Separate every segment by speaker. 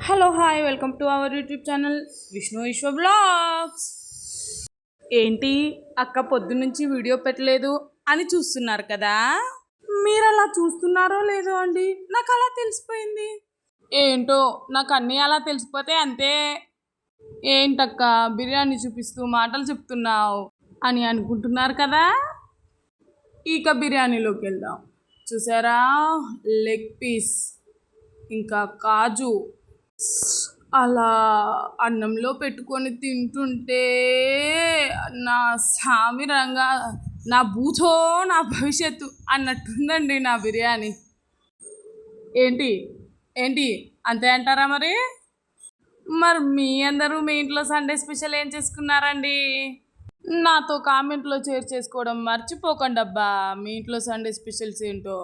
Speaker 1: Hello hi welcome to our YouTube channel Vishnu విశ్వ blogs. ఏంటి అక్క పొద్దున్నుంచి వీడియో పెట్టలేదు అని చూస్తున్నారు కదా. మీరు అలా చూస్తున్నారో లేదో అండి, నాకు అలా తెలిసిపోయింది. ఏంటో నాకు అన్నీ అలా తెలిసిపోతే అంతే. ఏంటక్క బిర్యానీ చూపిస్తూ మాటలు చెప్తున్నావు అని అనుకుంటున్నారు కదా. ఇక బిర్యానీలోకి వెళ్దాం. చూసారా, లెగ్ పీస్ ఇంకా కాజు అలా అన్నంలో పెట్టుకొని తింటుంటే నా సామిరంగా నా భూతో నా భవిష్యత్తు అన్నట్టుందండి నా బిర్యానీ. ఏంటి ఏంటి అంతే అంటారా? మరి మీ అందరూ మీ ఇంట్లో సండే స్పెషల్ ఏం చేసుకున్నారండి? నాతో కామెంట్లో షేర్ చేసుకోవడం మర్చిపోకండి అబ్బా, మీ ఇంట్లో సండే స్పెషల్స్ ఏంటో.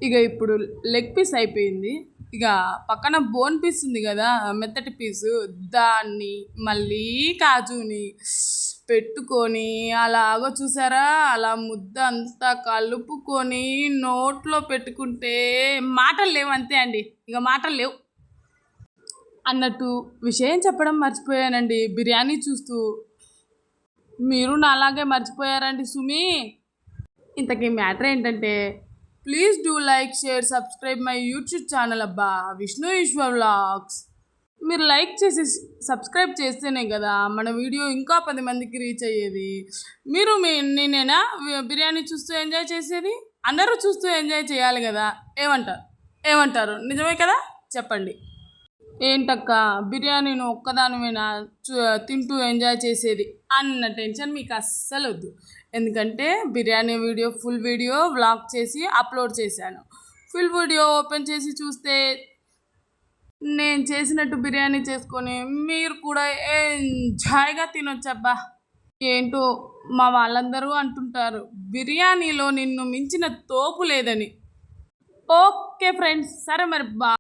Speaker 1: ఇక ఇప్పుడు లెగ్ పీస్ అయిపోయింది. ఇక పక్కన బోన్ పీస్ ఉంది కదా, మెత్తటి పీసు, దాన్ని మళ్ళీ కాజుని పెట్టుకొని అలాగో చూసారా, అలా ముద్ద అంతా కలుపుకొని నోట్లో పెట్టుకుంటే మాటలు లేవు, అంతే అండి, ఇక మాటలు లేవు. అన్నట్టు విషయం చెప్పడం మర్చిపోయానండి. బిర్యానీ చూస్తూ మీరు నాలాగే మర్చిపోయారండి సుమి. ఇంతకీ మ్యాటర్ ఏంటంటే, please do like, share, subscribe my YouTube channel అబ్బా, విష్ణు విశ్వ వ్లాగ్స్. మీరు లైక్ చేసి సబ్స్క్రైబ్ చేస్తేనే కదా మన వీడియో ఇంకా 10 మందికి రీచ్ అయ్యేది. మీరు నేనేనా బిర్యానీ చూస్తూ ఎంజాయ్ చేసేది? అందరూ చూస్తూ ఎంజాయ్ చేయాలి కదా. ఏమంటారు? నిజమే కదా, చెప్పండి. ఏంటక్క బిర్యానీని ఒక్కదానిమైనా తింటూ ఎంజాయ్ చేసేది అన్న టెన్షన్ మీకు అస్సలు వద్దు. ఎందుకంటే biryani video full video vlog చేసి అప్లోడ్ చేశాను. ఫుల్ వీడియో ఓపెన్ చేసి చూస్తే నేను చేసినట్టు బిర్యానీ చేసుకొని మీరు కూడా ఎంజాయ్గా తినొచ్చబ్బా. ఏంటో మా వాళ్ళందరూ అంటుంటారు, బిర్యానీలో నిన్ను మించిన తోపు లేదని. ఓకే ఫ్రెండ్స్, సరే మరి